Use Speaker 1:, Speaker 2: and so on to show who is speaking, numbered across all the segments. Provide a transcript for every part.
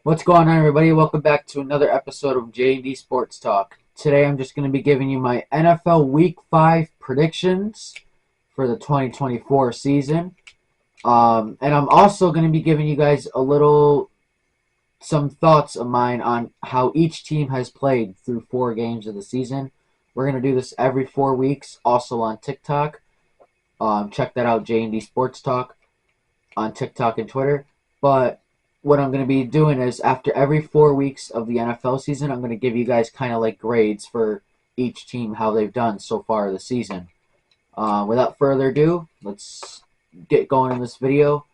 Speaker 1: What's going on, everybody? Welcome back to another episode of J&D Sports Talk. Today, I'm just going to be giving you my NFL Week 5 predictions for the 2024 season. And I'm also going to be giving you guys some thoughts of mine on how each team has played through 4 games of the season. We're going to do this every 4 weeks, also on TikTok. Check that out, J&D Sports Talk on TikTok and Twitter. But what I'm going to be doing is after every 4 weeks of the NFL season, I'm going to give you guys kind of like grades for each team, how they've done so far this season. Without further ado, let's get going in this video.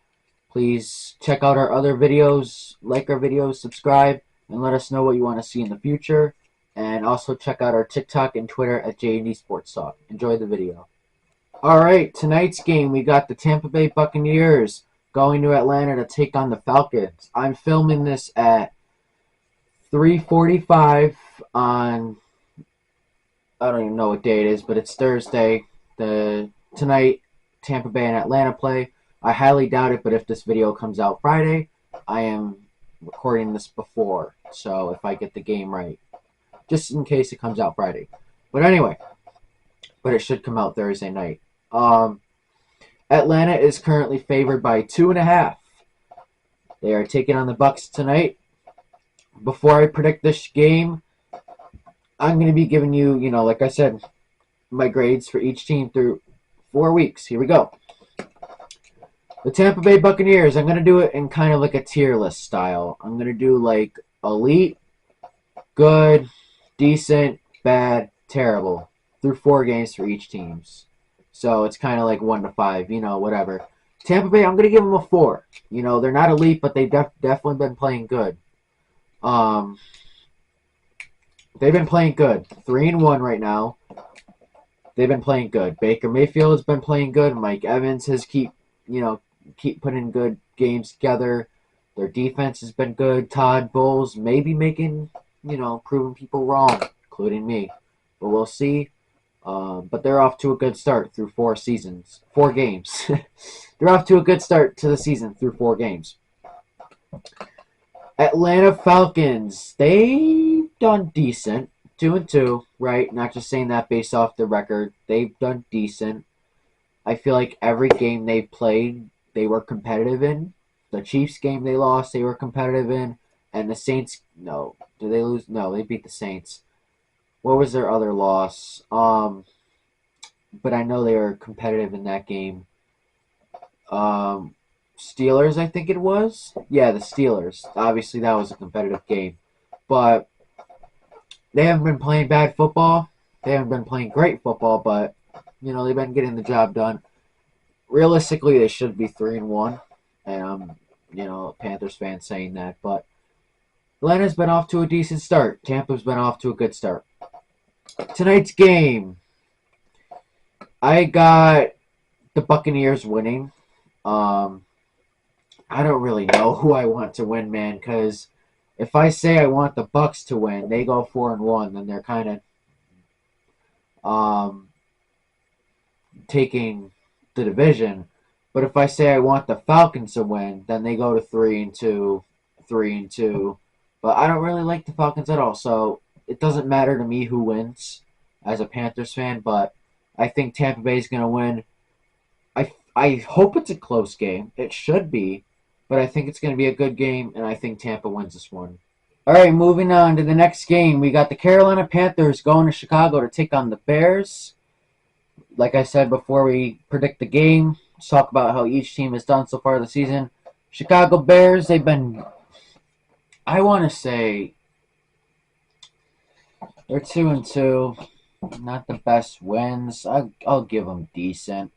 Speaker 1: Please check out our other videos, like our videos, subscribe, and let us know what you want to see in the future. And also check out our TikTok and Twitter at J&D Sports Talk. Enjoy the video. All right, tonight's game, we got the Tampa Bay Buccaneers going to Atlanta to take on the Falcons. I'm filming this at 3:45 on, I don't even know what day it is, but it's Thursday. Tonight, Tampa Bay and Atlanta play. I highly doubt it, but if this video comes out Friday, I am recording this before, so if I get the game right, just in case it comes out Friday. But anyway, but it should come out Thursday night. Atlanta is currently favored by 2.5. They are taking on the Bucs tonight. Before I predict this game, I'm going to be giving you, like I said, my grades for each team through 4 weeks. Here we go. The Tampa Bay Buccaneers, I'm going to do it in kind of like a tier list style. I'm going to do like elite, good, decent, bad, terrible through 4 games for each teams. So it's kind of like 1 to 5, whatever. Tampa Bay, I'm going to give them a 4. They're not elite, but they've definitely been playing good. They've been playing good. 3-1 right now. They've been playing good. Baker Mayfield has been playing good. Mike Evans has keep putting good games together. Their defense has been good. Todd Bowles maybe making, proving people wrong, including me. But we'll see. But they're off to a good start through 4 games. They're off to a good start to the season through 4 games. Atlanta Falcons, they've done decent. 2-2, right? Not just saying that based off the record. They've done decent. I feel like every game they've played, they were competitive in. The Chiefs game they lost, they were competitive in. And the Saints, no. Did they lose? No, they beat the Saints. What was their other loss? But I know they were competitive in that game. Steelers, I think it was. Yeah, the Steelers. Obviously, that was a competitive game. But they haven't been playing bad football. They haven't been playing great football, but, they've been getting the job done. Realistically, they should be 3-1. And I'm, a Panthers fan saying that. But Atlanta's been off to a decent start. Tampa's been off to a good start. Tonight's game, I got the Buccaneers winning. I don't really know who I want to win, man, because if I say I want the Bucs to win, they go 4-1, then they're kind of taking the division. But if I say I want the Falcons to win, then they go to 3-2, 3-2. But I don't really like the Falcons at all, so it doesn't matter to me who wins as a Panthers fan. But I think Tampa Bay is going to win. I hope it's a close game. It should be, but I think it's going to be a good game, and I think Tampa wins this one. All right, moving on to the next game. We got the Carolina Panthers going to Chicago to take on the Bears. Like I said before we predict the game, let's talk about how each team has done so far this season. Chicago Bears, they've been, I want to say, they're 2-2. Not the best wins. I'll give them decent.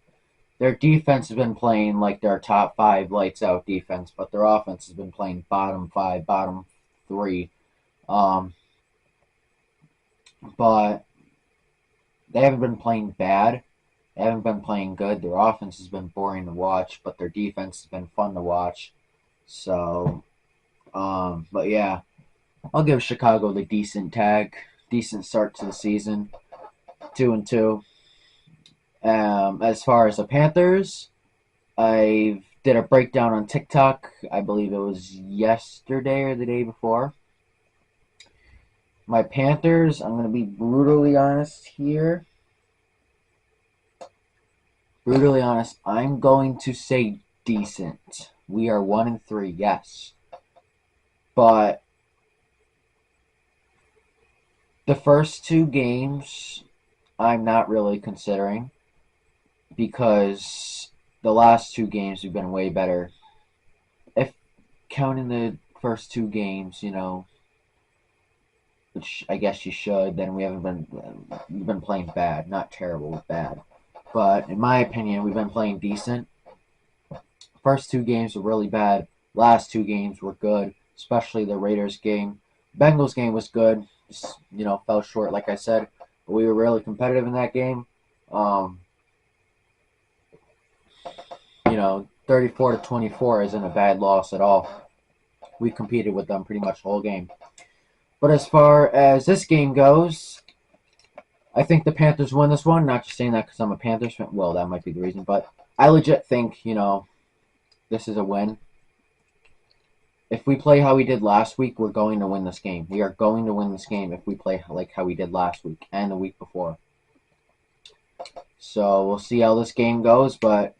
Speaker 1: Their defense has been playing like their top 5 lights out defense, but their offense has been playing bottom 5, bottom 3. But they haven't been playing bad. They haven't been playing good. Their offense has been boring to watch, but their defense has been fun to watch. So, but yeah, I'll give Chicago the decent start to the season, 2-2. As far as the Panthers, I've did a breakdown on TikTok. I believe it was yesterday or the day before. My Panthers, I'm going to be brutally honest here. Brutally honest, I'm going to say decent. We are 1-3, yes. But the first two games, I'm not really considering because the last two games have been way better. If counting the first two games, which I guess you should, then we've been playing bad, not terrible, bad. But in my opinion, we've been playing decent. First two games were really bad. Last two games were good, especially the Raiders game. Bengals game was good. Just, fell short, like I said. But we were really competitive in that game. 34-24 isn't a bad loss at all. We competed with them pretty much the whole game. But as far as this game goes, I think the Panthers win this one. Not just saying that because I'm a Panthers fan. Well, that might be the reason. But I legit think, this is a win. If we play how we did last week, we're going to win this game. We are going to win this game if we play like how we did last week and the week before. So we'll see how this game goes, but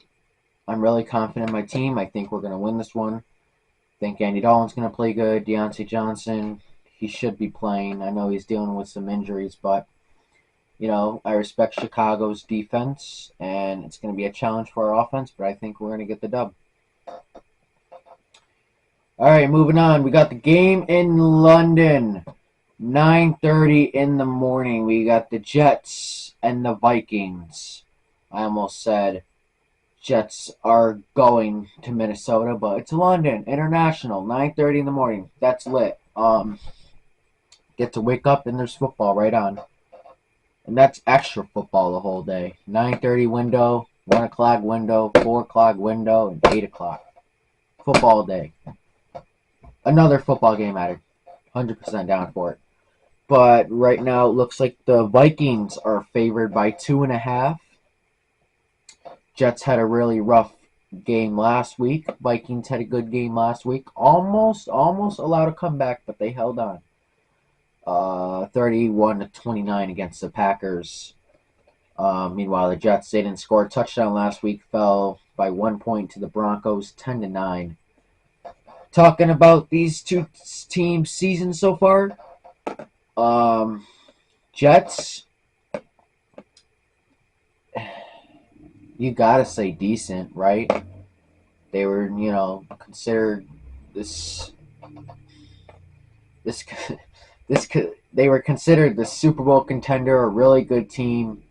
Speaker 1: I'm really confident in my team. I think we're going to win this one. I think Andy Dalton's going to play good. Deontay Johnson, he should be playing. I know he's dealing with some injuries, but, I respect Chicago's defense, and it's going to be a challenge for our offense, but I think we're going to get the dub. All right, moving on. We got the game in London, 9:30 in the morning. We got the Jets and the Vikings. I almost said Jets are going to Minnesota, but it's London International, 9:30 in the morning. That's lit. Get to wake up and there's football right on, and that's extra football the whole day. 9:30 window, 1 o'clock window, 4 o'clock window, and 8 o'clock. Football day. Another football game added. 100% down for it. But right now it looks like the Vikings are favored by 2.5. Jets had a really rough game last week. Vikings had a good game last week. Almost allowed a comeback, but they held on. 31-29 against the Packers. Meanwhile, the Jets, they didn't score a touchdown last week. Fell by 1 point to the Broncos, 10-9. Talking about these two teams' season so far, Jets, you gotta say decent, right? They were, considered they were considered the Super Bowl contender, a really good team.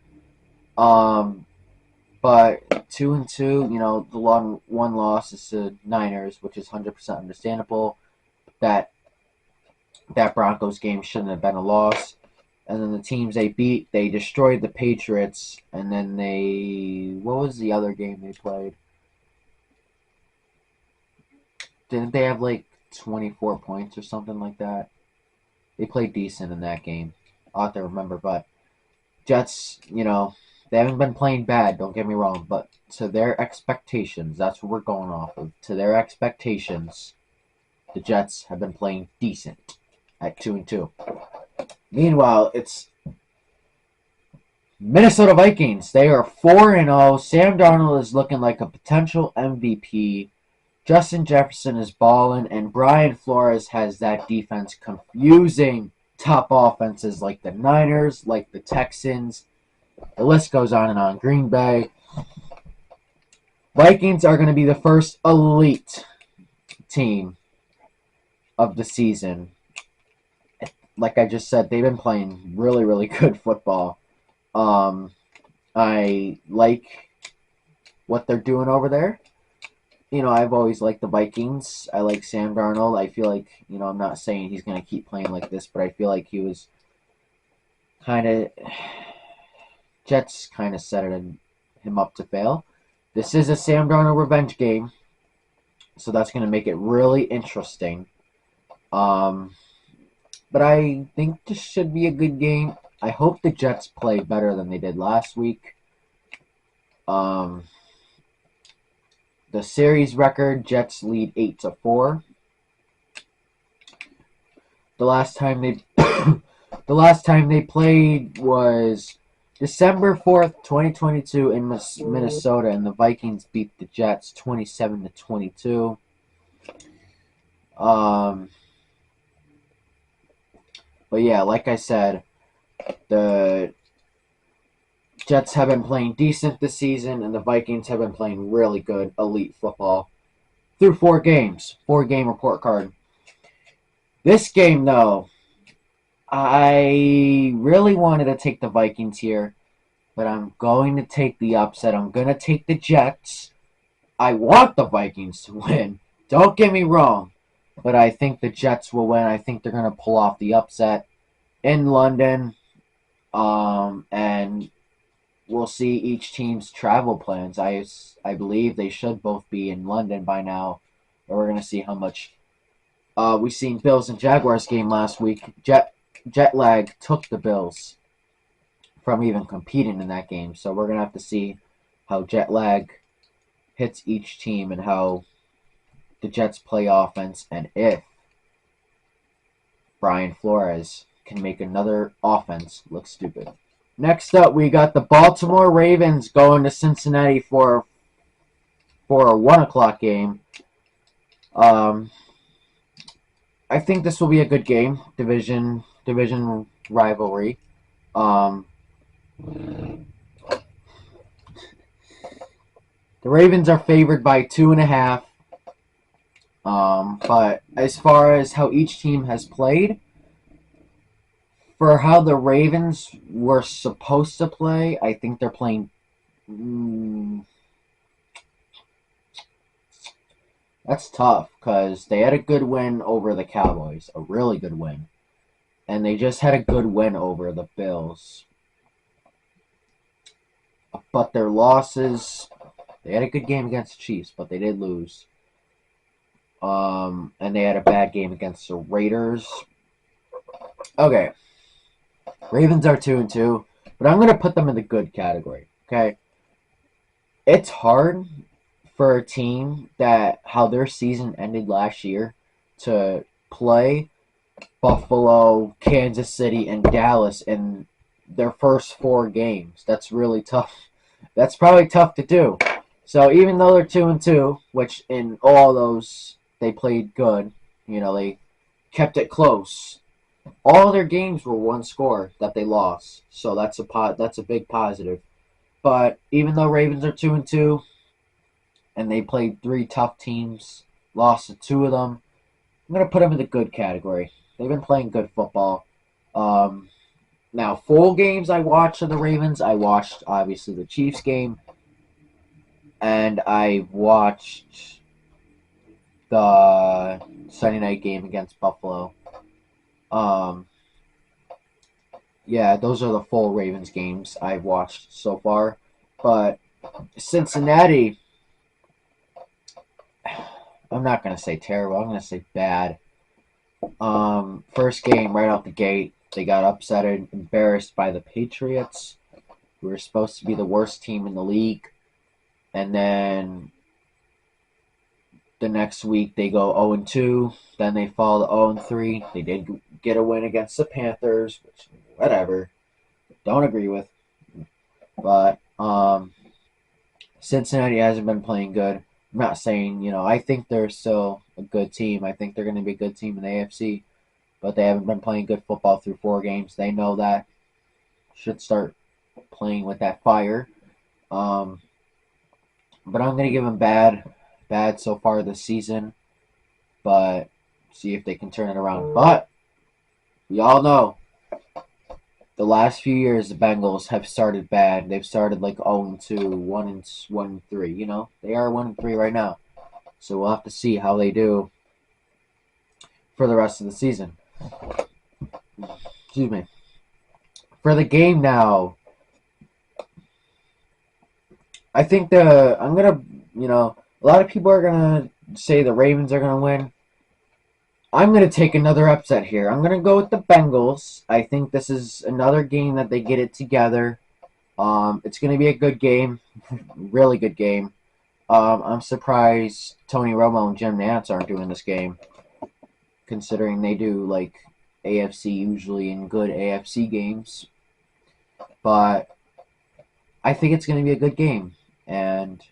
Speaker 1: But 2-2, the one loss is to Niners, which is 100% understandable. That Broncos game shouldn't have been a loss. And then the teams they beat, they destroyed the Patriots. And then what was the other game they played? Didn't they have like 24 points or something like that? They played decent in that game. I'll have to remember, but Jets, they haven't been playing bad, don't get me wrong, but to their expectations, that's what we're going off of. To their expectations, the Jets have been playing decent at 2-2. Meanwhile, it's Minnesota Vikings. They are 4-0. Sam Darnold is looking like a potential MVP. Justin Jefferson is balling, and Brian Flores has that defense confusing top offenses like the Niners, like the Texans. The list goes on and on. Green Bay. Vikings are going to be the first elite team of the season. Like I just said, they've been playing really, really good football. I like what they're doing over there. I've always liked the Vikings. I like Sam Darnold. I feel like, I'm not saying he's going to keep playing like this, but I feel like he was kind of... Jets kind of set him up to fail. This is a Sam Darnold revenge game, so that's going to make it really interesting. But I think this should be a good game. I hope the Jets play better than they did last week. The series record, Jets lead 8-4. The last time they the last time they played was December 4th, 2022 in Minnesota, and the Vikings beat the Jets 27-22. But yeah, like I said, the Jets have been playing decent this season, and the Vikings have been playing really good elite football through 4 games. 4-game report card. This game, though, I really wanted to take the Vikings here, but I'm going to take the upset. I'm going to take the Jets. I want the Vikings to win. Don't get me wrong, but I think the Jets will win. I think they're going to pull off the upset in London, and we'll see each team's travel plans. I believe they should both be in London by now, but we're going to see how much. We seen Bills and Jaguars game last week. Jet lag took the Bills from even competing in that game, so we're going to have to see how jet lag hits each team and how the Jets play offense, and if Brian Flores can make another offense look stupid. Next up, we got the Baltimore Ravens going to Cincinnati for a 1 o'clock game. I think this will be a good game. Division rivalry. The Ravens are favored by 2.5. But as far as how each team has played, for how the Ravens were supposed to play, I think they're playing. That's tough because they had a good win over the Cowboys, a really good win. And they just had a good win over the Bills. But their losses, they had a good game against the Chiefs, but they did lose. And they had a bad game against the Raiders. Okay. Ravens are 2-2, but I'm going to put them in the good category, okay? It's hard for a team that how their season ended last year to play Buffalo, Kansas City, and Dallas in their first 4 games. That's really tough. That's probably tough to do. So even though they're 2-2, which in all those they played good, they kept it close. All their games were 1 score that they lost. So that's a big positive. But even though Ravens are 2-2, and they played 3 tough teams, lost to 2 of them, I'm going to put them in the good category. They've been playing good football. Now, full games I watched of the Ravens. I watched, obviously, the Chiefs game. And I watched the Sunday night game against Buffalo. Yeah, those are the full Ravens games I've watched so far. But Cincinnati, I'm not going to say terrible. I'm going to say bad. First game right out the gate, they got upset and embarrassed by the Patriots, who were supposed to be the worst team in the league. And then the next week they go 0-2. Then they fall to 0-3. They did get a win against the Panthers, which whatever. Don't agree with. But Cincinnati hasn't been playing good. I'm not saying, I think they're still a good team. I think they're going to be a good team in the AFC. But they haven't been playing good football through 4 games. They know that. Should start playing with that fire. But I'm going to give them bad so far this season. But see if they can turn it around. But we all know the last few years the Bengals have started bad. They've started like 0-2, 1-3. They are 1-3 right now. So we'll have to see how they do for the rest of the season. Excuse me. For the game now, I think a lot of people are gonna say the Ravens are gonna win. I'm going to take another upset here. I'm going to go with the Bengals. I think this is another game that they get it together. It's going to be a good game. Really good game. I'm surprised Tony Romo and Jim Nantz aren't doing this game, considering they do like AFC usually in good AFC games. But I think it's going to be a good game, and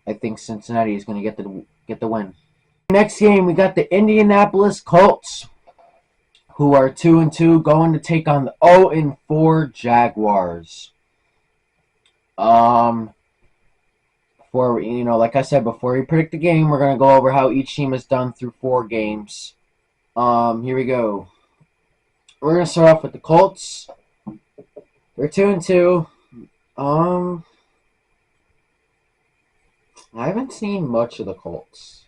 Speaker 1: I think Cincinnati is going to get the win. Next game, we got the Indianapolis Colts, who are 2-2, going to take on the 0-4 Jaguars. Like I said, before we predict the game, we're gonna go over how each team has done through 4 games. Here we go. We're gonna start off with the Colts. They're 2-2. I haven't seen much of the Colts.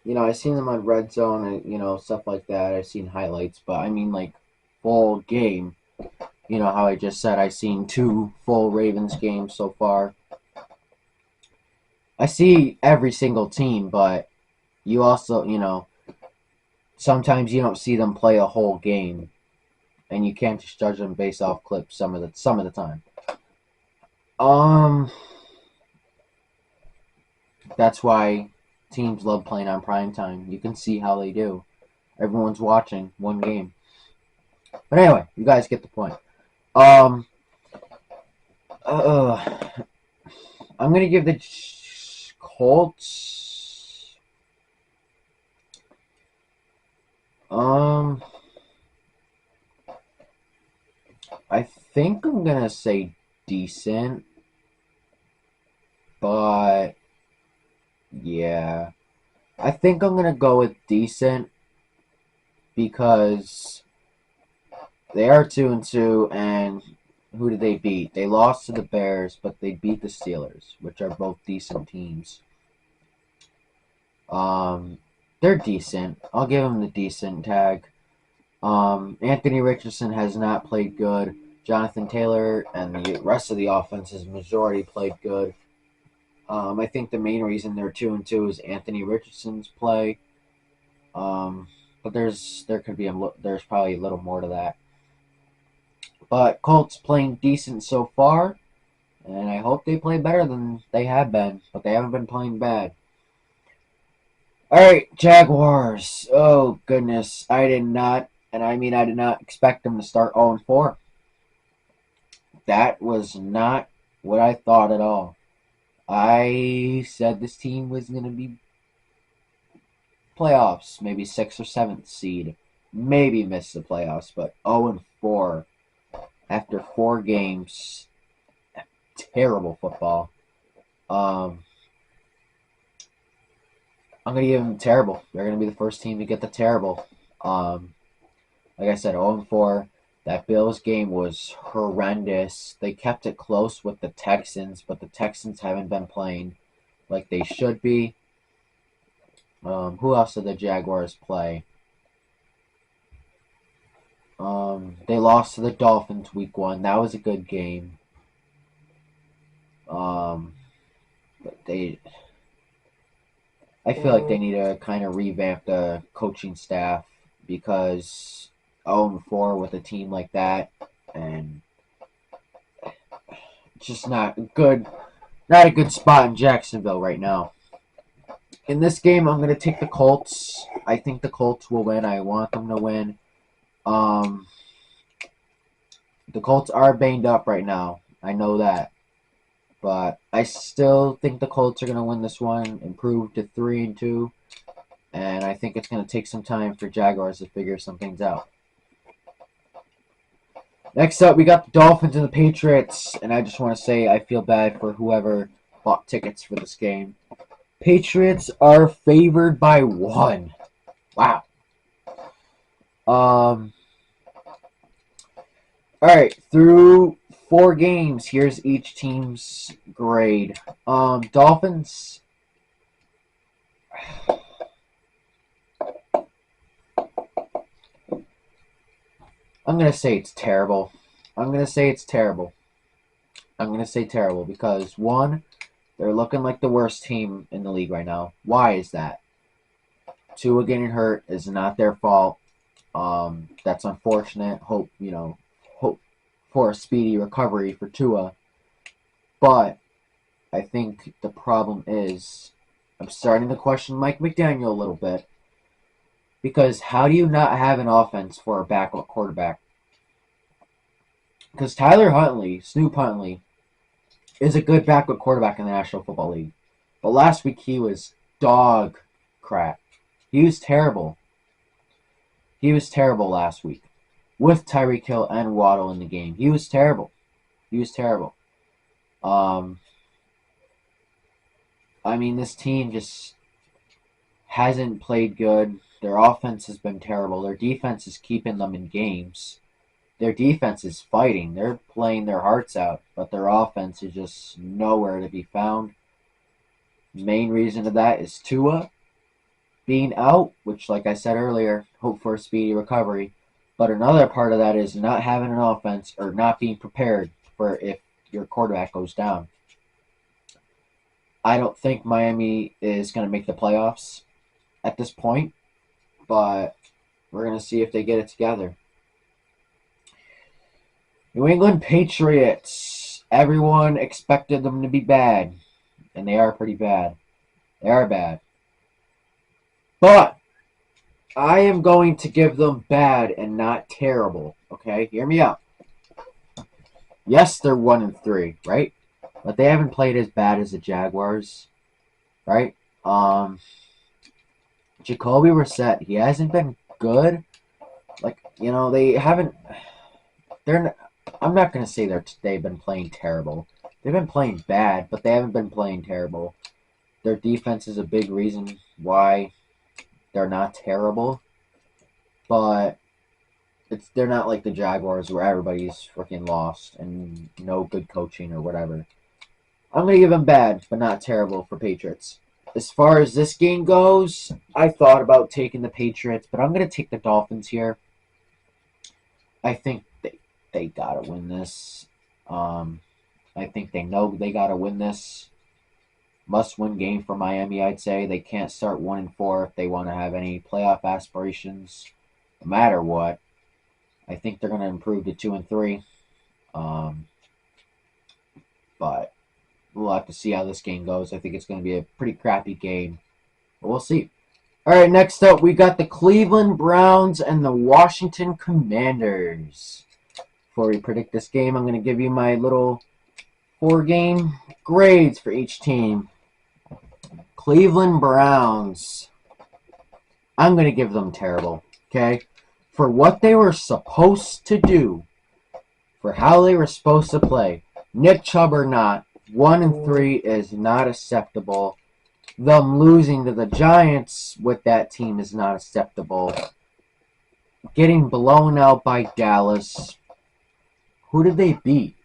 Speaker 1: I've seen them on Red Zone and stuff like that. I've seen highlights, but I mean like full game. How I just said, I've seen 2 full Ravens games so far. I see every single team, but you also, sometimes you don't see them play a whole game, and you can't just judge them based off clips some of the time. That's why teams love playing on primetime. You can see how they do. Everyone's watching one game. But anyway, you guys get the point. I'm gonna give the Colts. I think I'm gonna say decent, but yeah, I think I'm gonna go with decent because they are 2-2, and who did they beat? They lost to the Bears, but they beat the Steelers, which are both decent teams. They're decent. I'll give them the decent tag. Anthony Richardson has not played good. Jonathan Taylor and the rest of the offense's majority played good. I think the main reason they're 2-2 is Anthony Richardson's play. But there's probably a little more to that. But Colts playing decent so far, and I hope they play better than they have been, but they haven't been playing bad. Alright, Jaguars. Oh, goodness. I did not expect them to start 0-4. That was not what I thought at all. I said this team was going to be playoffs, maybe 6th or 7th seed. Maybe miss the playoffs, but 0-4 after 4 games. Terrible football. I'm going to give them terrible. They're going to be the first team to get the terrible. Like I said, 0-4. That Bills game was horrendous. They kept it close with the Texans, but the Texans haven't been playing like they should be. Who else did the Jaguars play? They lost to the Dolphins week 1. That was a good game. But I feel like they need to kind of revamp the coaching staff because 0-4 with a team like that, and it's just not a good spot in Jacksonville right now. In this game, I'm going to take the Colts. I think the Colts will win. I want them to win. The Colts are banged up right now. I know that. But I still think the Colts are going to win this one, improve to 3-2. And I think it's going to take some time for Jaguars to figure some things out. Next up, we got the Dolphins and the Patriots. And I just want to say I feel bad for whoever bought tickets for this game. Patriots are favored by 1. Wow. Alright, through 4 games, here's each team's grade. Dolphins. I'm going to say it's terrible. I'm going to say terrible because, 1, they're looking like the worst team in the league right now. Why is that? Tua getting hurt is not their fault. That's unfortunate. Hope for a speedy recovery for Tua. But I think the problem is I'm starting to question Mike McDaniel a little bit. Because how do you not have an offense for a backup quarterback? Because Tyler Huntley, Snoop Huntley, is a good backup quarterback in the National Football League. But last week he was dog crap. He was terrible. He was terrible last week. With Tyreek Hill and Waddle in the game. He was terrible. He was terrible. This team just hasn't played good. Their offense has been terrible. Their defense is keeping them in games. Their defense is fighting. They're playing their hearts out, but their offense is just nowhere to be found. The main reason of that is Tua being out, which, like I said earlier, hope for a speedy recovery. But another part of that is not having an offense or not being prepared for if your quarterback goes down. I don't think Miami is going to make the playoffs at this point, but we're going to see if they get it together. New England Patriots. Everyone expected them to be bad, and they are pretty bad. They are bad. But I am going to give them bad and not terrible, okay? Hear me out. Yes, they're 1-3, right? But they haven't played as bad as the Jaguars, right? Jacoby Brissett, he hasn't been good. They haven't. I'm not gonna say they've been playing terrible. They've been playing bad, but they haven't been playing terrible. Their defense is a big reason why they're not terrible, but they're not like the Jaguars where everybody's freaking lost and no good coaching or whatever. I'm gonna give them bad, but not terrible for Patriots. As far as this game goes, I thought about taking the Patriots, but I'm going to take the Dolphins here. I think they got to win this. I think they know they got to win this. Must-win game for Miami, I'd say. They can't start 1-4 if they want to have any playoff aspirations, no matter what. I think they're going to improve to 2-3. But we'll have to see how this game goes. I think it's going to be a pretty crappy game. But we'll see. All right, next up, we got the Cleveland Browns and the Washington Commanders. Before we predict this game, I'm going to give you my little 4-game grades for each team. Cleveland Browns. I'm going to give them terrible, okay? For what they were supposed to do, for how they were supposed to play, Nick Chubb or not, 1-3 is not acceptable. Them losing to the Giants with that team is not acceptable. Getting blown out by Dallas. Who did they beat?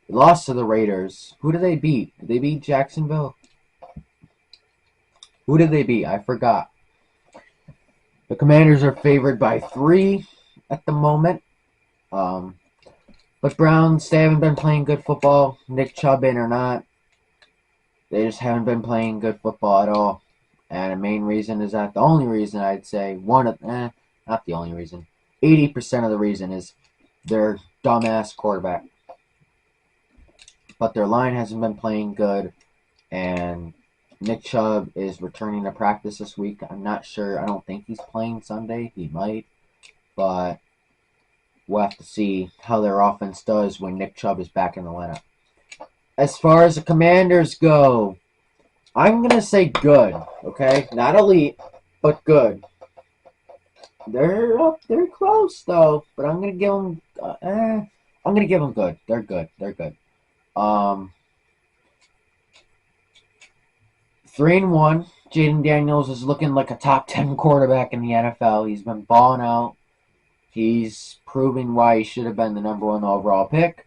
Speaker 1: They lost to the Raiders. Who did they beat? Did they beat Jacksonville? Who did they beat? I forgot. The Commanders are favored by 3 at the moment. But Browns, they haven't been playing good football. Nick Chubb in or not, they just haven't been playing good football at all. And the main reason is that the only reason I'd say, not the only reason, 80% of the reason is their dumbass quarterback. But their line hasn't been playing good, and Nick Chubb is returning to practice this week. I'm not sure. I don't think he's playing Sunday. He might, but we'll have to see how their offense does when Nick Chubb is back in the lineup. As far as the Commanders go, I'm going to say good, okay? Not elite, but good. They're close, though, but I'm going to give them, I'm going to give them good. They're good. 3-1. Jaden Daniels is looking like a top 10 quarterback in the NFL. He's been balling out. He's proving why he should have been the number 1 overall pick.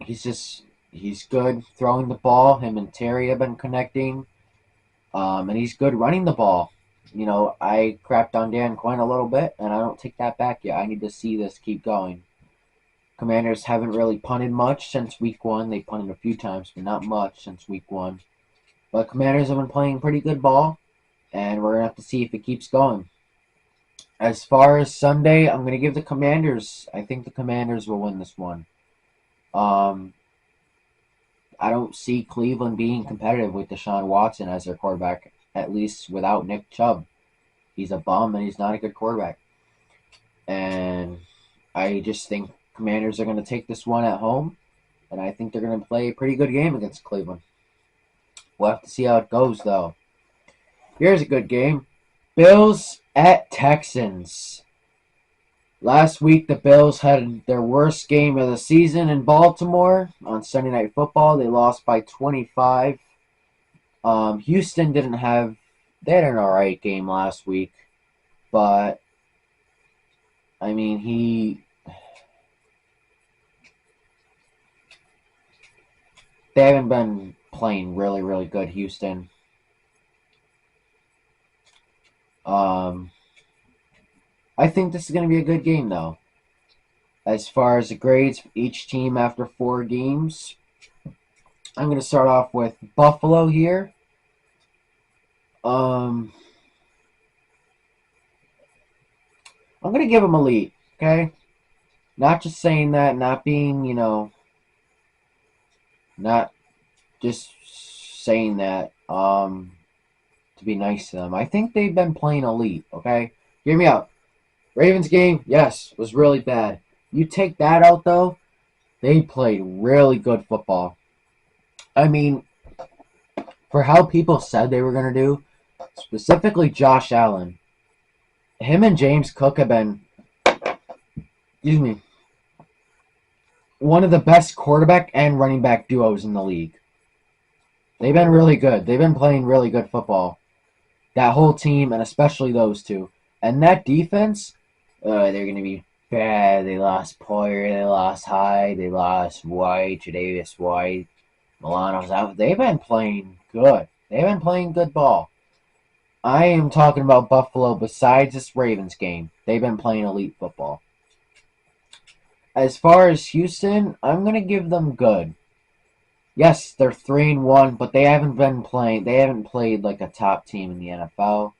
Speaker 1: He's good throwing the ball. Him and Terry have been connecting. And he's good running the ball. I crapped on Dan Quinn a little bit, and I don't take that back yet. I need to see this keep going. Commanders haven't really punted much since week 1. They punted a few times, but not much since week 1. But Commanders have been playing pretty good ball, and we're going to have to see if it keeps going. As far as Sunday, I'm going to give the Commanders. I think the Commanders will win this one. Um, I don't see Cleveland being competitive with Deshaun Watson as their quarterback, at least without Nick Chubb. He's a bum and he's not a good quarterback. And I just think Commanders are going to take this one at home, and I think they're going to play a pretty good game against Cleveland. We'll have to see how it goes, though. Here's a good game. Bills at Texans. Last week, the Bills had their worst game of the season in Baltimore on Sunday Night Football. They lost by 25. Houston didn't have... They had an alright game last week. But, I mean, they haven't been playing really, really good, Houston. I think this is going to be a good game, though. As far as the grades for each team after 4 games, I'm going to start off with Buffalo here. I'm going to give them a lead, okay? Not just saying that, not being, not just saying that to be nice to them. I think they've been playing elite, okay? Hear me out. Ravens game, yes, was really bad. You take that out, though, they played really good football. I mean, for how people said they were going to do, specifically Josh Allen, him and James Cook have been, one of the best quarterback and running back duos in the league. They've been really good. They've been playing really good football. That whole team, and especially those two. And that defense, they're going to be bad. They lost Poyer, they lost Hyde, they lost White, Tre'Davious White, Milano's out. They've been playing good. They've been playing good ball. I am talking about Buffalo besides this Ravens game. They've been playing elite football. As far as Houston, I'm going to give them good. Yes, they're 3-1, but they haven't been playing. They haven't played like a top team in the NFL.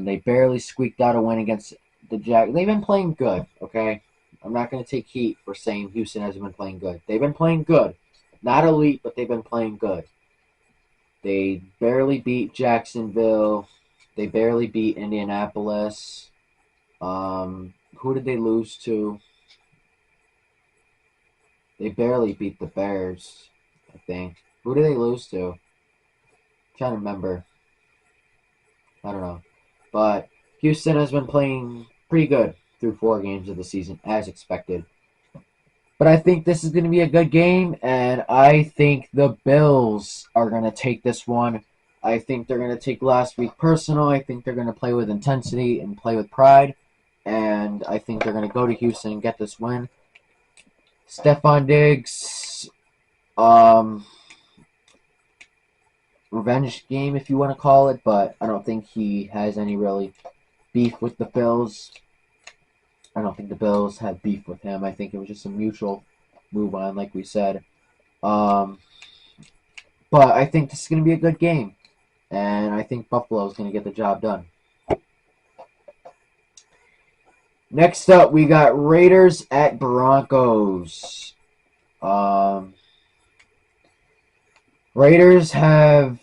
Speaker 1: They barely squeaked out a win against the Jags. They've been playing good, okay? I'm not going to take heat for saying Houston hasn't been playing good. They've been playing good. Not elite, but they've been playing good. They barely beat Jacksonville. They barely beat Indianapolis. Who did they lose to? They barely beat the Bears, I think. Who did they lose to? I'm trying to remember. I don't know. But Houston has been playing pretty good through 4 games of the season, as expected. But I think this is going to be a good game, and I think the Bills are going to take this one. I think they're going to take last week personal. I think they're going to play with intensity and play with pride. And I think they're going to go to Houston and get this win. Stephon Diggs, revenge game if you want to call it, but I don't think he has any really beef with the Bills. I don't think the Bills had beef with him. I think it was just a mutual move on, like we said. But I think this is going to be a good game, and I think Buffalo is going to get the job done. Next up, we got Raiders at Broncos. Raiders have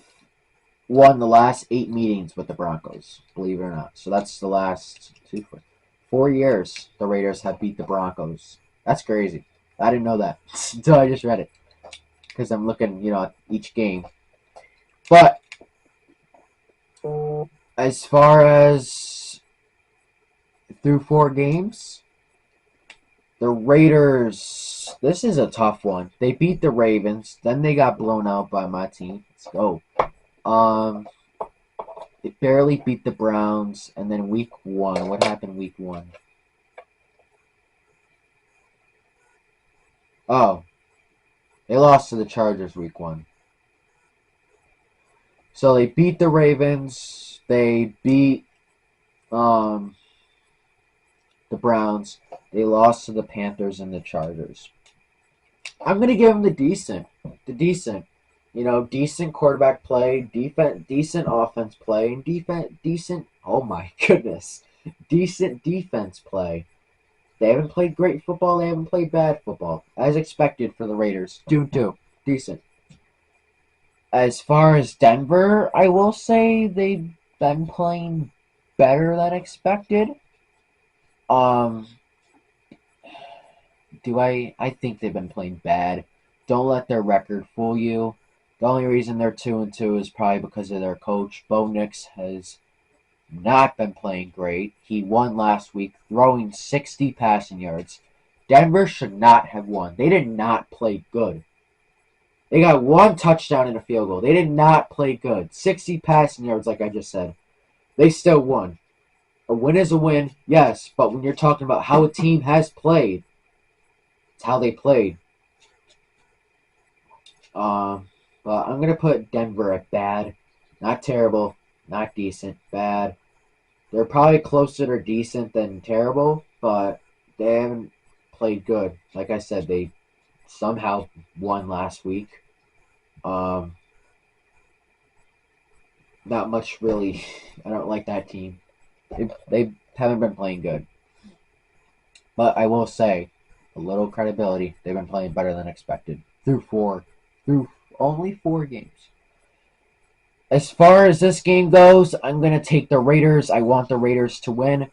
Speaker 1: won the last 8 meetings with the Broncos, believe it or not. So that's the last 4 years the Raiders have beat the Broncos. That's crazy. I didn't know that until I just read it. Because I'm looking, at each game. But as far as through 4 games, the Raiders, this is a tough one. They beat the Ravens, then they got blown out by my team. Let's go. They barely beat the Browns, and then week 1. What happened week 1? Oh, they lost to the Chargers week 1. So they beat the Ravens. They beat the Browns. They lost to the Panthers and the Chargers. I'm going to give them the decent. Decent quarterback play, decent offense play, and decent, oh my goodness, decent defense play. They haven't played great football. They haven't played bad football. As expected for the Raiders. June 2. Decent. As far as Denver, I will say they've been playing better than expected. Um, I think they've been playing bad. Don't let their record fool you. The only reason they're 2-2 is probably because of their coach. Bo Nix has not been playing great. He won last week, throwing 60 passing yards. Denver should not have won. They did not play good. They got one touchdown and a field goal. They did not play good. 60 passing yards, like I just said. They still won. A win is a win, yes, but when you're talking about how a team has played, it's how they played. But I'm going to put Denver at bad. Not terrible, not decent, bad. They're probably closer to decent than terrible, but they haven't played good. Like I said, they somehow won last week. Not much really. I don't like that team. They haven't been playing good. But I will say, a little credibility. They've been playing better than expected. Through only 4 games. As far as this game goes, I'm going to take the Raiders. I want the Raiders to win.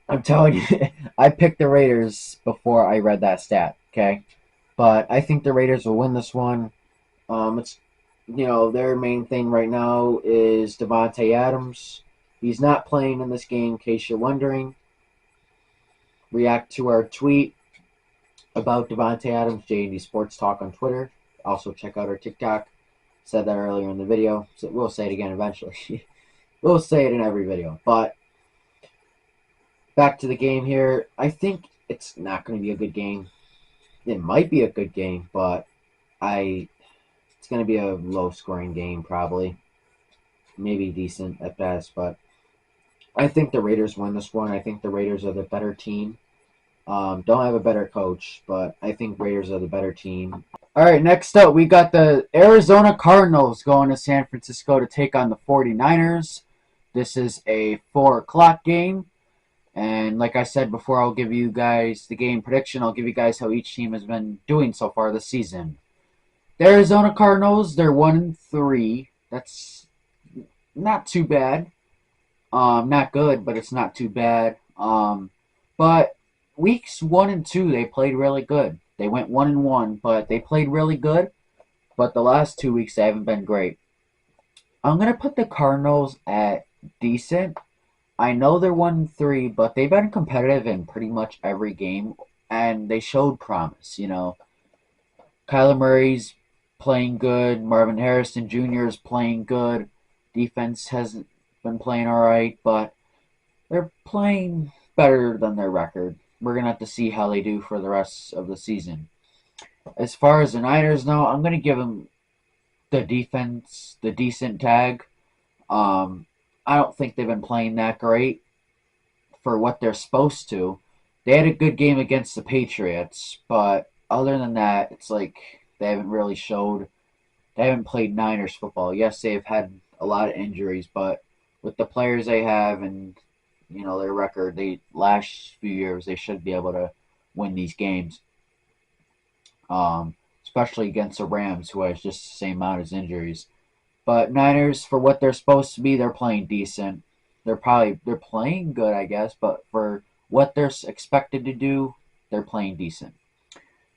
Speaker 1: I'm telling you, I picked the Raiders before I read that stat, okay? But I think the Raiders will win this one. It's their main thing right now is Davante Adams. He's not playing in this game, in case you're wondering. React to our tweet about Davante Adams, J&D Sports Talk on Twitter. Also check out our TikTok. Said that earlier in the video. So we'll say it again eventually. We'll say it in every video. But back to the game here. I think it's not going to be a good game. It might be a good game, but it's going to be a low-scoring game probably. Maybe decent at best, but I think the Raiders win this one. I think the Raiders are the better team. Don't have a better coach, but I think Raiders are the better team. All right, next up, we got the Arizona Cardinals going to San Francisco to take on the 49ers. This is a 4 o'clock game. And like I said before, I'll give you guys the game prediction. I'll give you guys how each team has been doing so far this season. The Arizona Cardinals, they're 1-3. That's not too bad. Not good, but it's not too bad. But weeks 1 and 2, they played really good. They went 1-1, but they played really good. But the last 2 weeks, they haven't been great. I'm going to put the Cardinals at decent. I know they're 1-3, but they've been competitive in pretty much every game, and they showed promise, Kyler Murray's playing good. Marvin Harrison Jr. is playing good. Defense hasn't been playing all right, but they're playing better than their record. We're going to have to see how they do for the rest of the season. As far as the Niners know, I'm going to give them the defense, the decent tag. I don't think they've been playing that great for what they're supposed to. They had a good game against the Patriots, but other than that, it's like they haven't really showed. They haven't played Niners football. Yes, they've had a lot of injuries, but with the players they have and their record, last few years they should be able to win these games. Especially against the Rams, who has just the same amount as injuries. But Niners, for what they're supposed to be, they're playing decent. They're playing good, I guess, but for what they're expected to do, they're playing decent.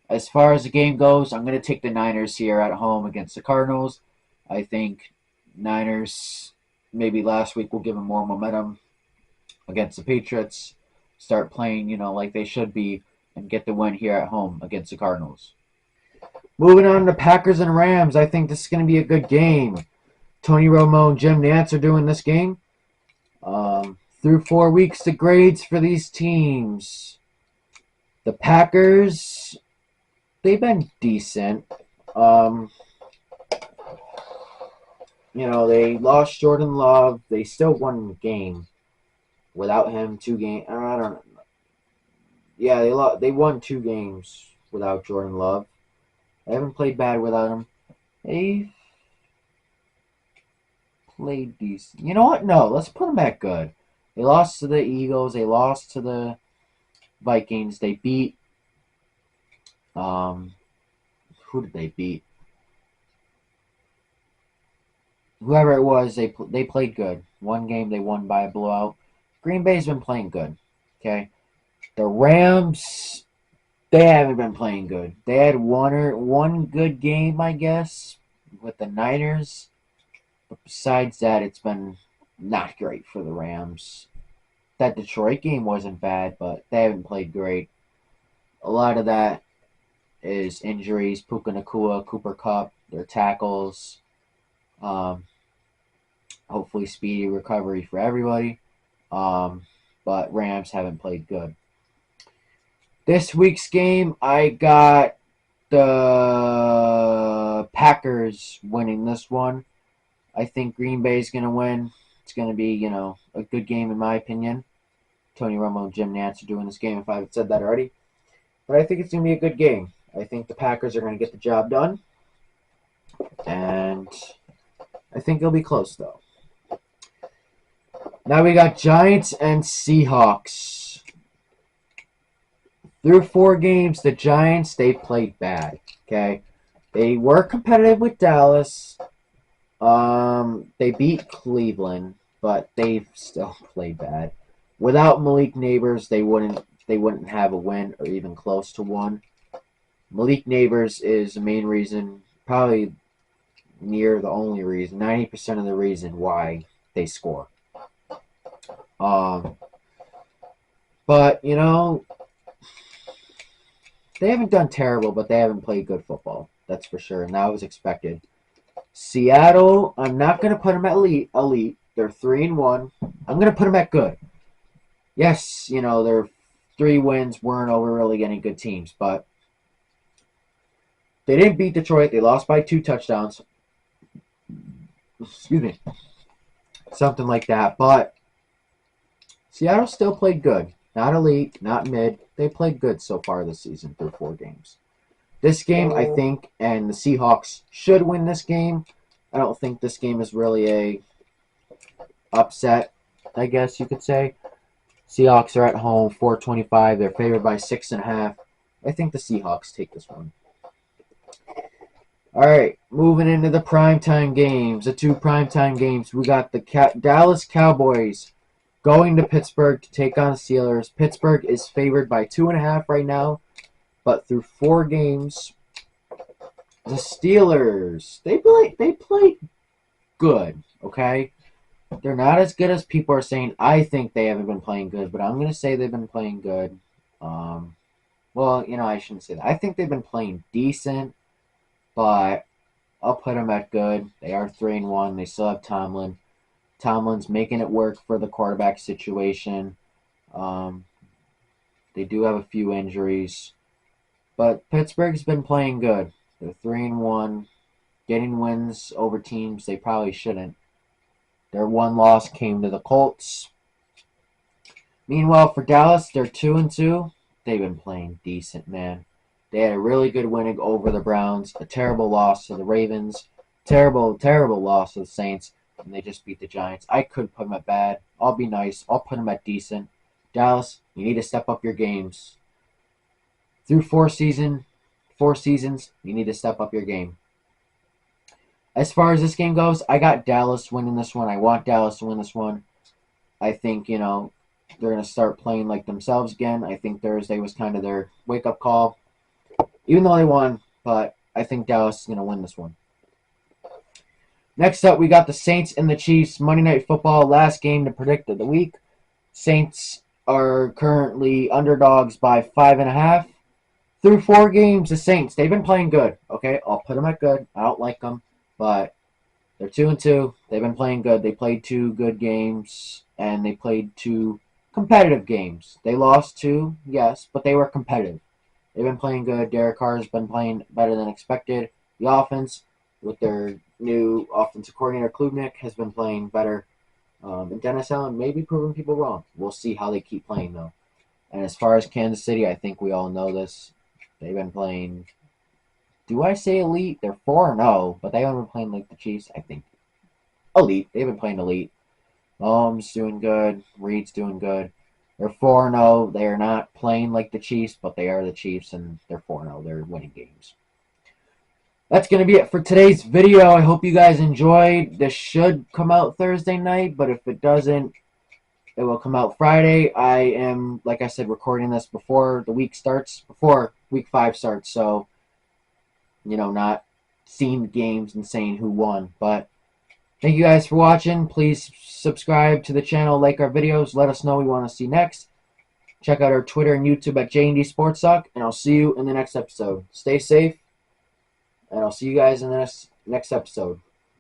Speaker 1: As far as the game goes, I'm going to take the Niners here at home against the Cardinals. I think Niners, maybe last week, will give them more momentum against the Patriots. Start playing, like they should be, and get the win here at home against the Cardinals. Moving on to Packers and Rams, I think this is going to be a good game. Tony Romo and Jim Nantz are doing this game. Through 4 weeks, the grades for these teams. The Packers, they've been decent. They lost Jordan Love. They still won the game without him. 2 games. I don't know. Yeah, they won 2 games without Jordan Love. They haven't played bad without him. They played decent. You know what? No, let's put them at good. They lost to the Eagles. They lost to the Vikings. They beat who did they beat? Whoever it was, they played good. One game they won by a blowout. Green Bay's been playing good. Okay, the Rams, they haven't been playing good. They had one good game, I guess, with the Niners. But besides that, it's been not great for the Rams. That Detroit game wasn't bad, but they haven't played great. A lot of that is injuries. Puka Nacua, Cooper Kupp, their tackles. Um, Hopefully, speedy recovery for everybody. But Rams haven't played good. This week's game, I got the Packers winning this one. I think Green Bay's going to win. It's going to be, a good game in my opinion. Tony Romo and Jim Nantz are doing this game if I haven't said that already. But I think it's going to be a good game. I think the Packers are going to get the job done. And I think it'll be close, though. Now we got Giants and Seahawks. Through 4 games, the Giants, they played bad. Okay? They were competitive with Dallas. They beat Cleveland, but they still played bad. Without Malik Neighbors, they wouldn't have a win or even close to one. Malik Neighbors is the main reason, probably near the only reason, 90% of the reason why they score. But they haven't done terrible, but they haven't played good football. That's for sure, and that was expected. Seattle, I'm not going to put them at elite. They're 3-1. I'm going to put them at good. Yes, their 3 wins weren't over really any good teams, but they didn't beat Detroit. They lost by 2 touchdowns. Excuse me. Something like that. But Seattle still played good. Not elite, not mid. They played good so far this season through 4 games. This game, I think, and the Seahawks should win this game. I don't think this game is really a upset, I guess you could say. Seahawks are at home, 425. They're favored by 6.5. I think the Seahawks take this one. All right, moving into the primetime games. The 2 primetime games. We got the Dallas Cowboys going to Pittsburgh to take on the Steelers. Pittsburgh is favored by 2.5 right now. But through 4 games, the Steelers, they played good, okay? They're not as good as people are saying. I think they haven't been playing good, but I'm going to say they've been playing good. I shouldn't say that. I think they've been playing decent, but I'll put them at good. They are 3-1. They still have Tomlin. Tomlin's making it work for the quarterback situation. They do have a few injuries. But Pittsburgh's been playing good. They're 3-1, getting wins over teams they probably shouldn't. Their 1 loss came to the Colts. Meanwhile, for Dallas, they're 2-2. They've been playing decent, man. They had a really good winning over the Browns, a terrible loss to the Ravens, terrible loss to the Saints, and they just beat the Giants. I couldn't put them at bad. I'll be nice. I'll put them at decent. Dallas, you need to step up your games. Through 4 seasons, you need to step up your game. As far as this game goes, I got Dallas winning this one. I want Dallas to win this one. I think, they're going to start playing like themselves again. I think Thursday was kind of their wake-up call. Even though they won, but I think Dallas is going to win this one. Next up, we got the Saints and the Chiefs. Monday Night Football, last game to predict of the week. Saints are currently underdogs by 5.5. Through 4 games, the Saints, they've been playing good. Okay, I'll put them at good. I don't like them, but they're 2-2. They've been playing good. They played 2 good games, and they played 2 competitive games. They lost 2, yes, but they were competitive. They've been playing good. Derek Carr has been playing better than expected. The offense, with their new offensive coordinator, Klubnik, has been playing better. And Dennis Allen may be proving people wrong. We'll see how they keep playing, though. And as far as Kansas City, I think we all know this. They've been playing, do I say elite? They're 4-0, but they haven't been playing like the Chiefs. I think elite. They've been playing elite. Mahomes doing good. Reed's doing good. They're 4-0. They are not playing like the Chiefs, but they are the Chiefs, and they're 4-0. They're winning games. That's going to be it for today's video. I hope you guys enjoyed. This should come out Thursday night, but if it doesn't, it will come out Friday. I am, like I said, recording this before the week starts, before week 5 starts, so, not seeing the games and saying who won. But thank you guys for watching. Please subscribe to the channel, like our videos, let us know what we want to see next. Check out our Twitter and YouTube at J&D Sports Talk, and I'll see you in the next episode. Stay safe, and I'll see you guys in the next episode.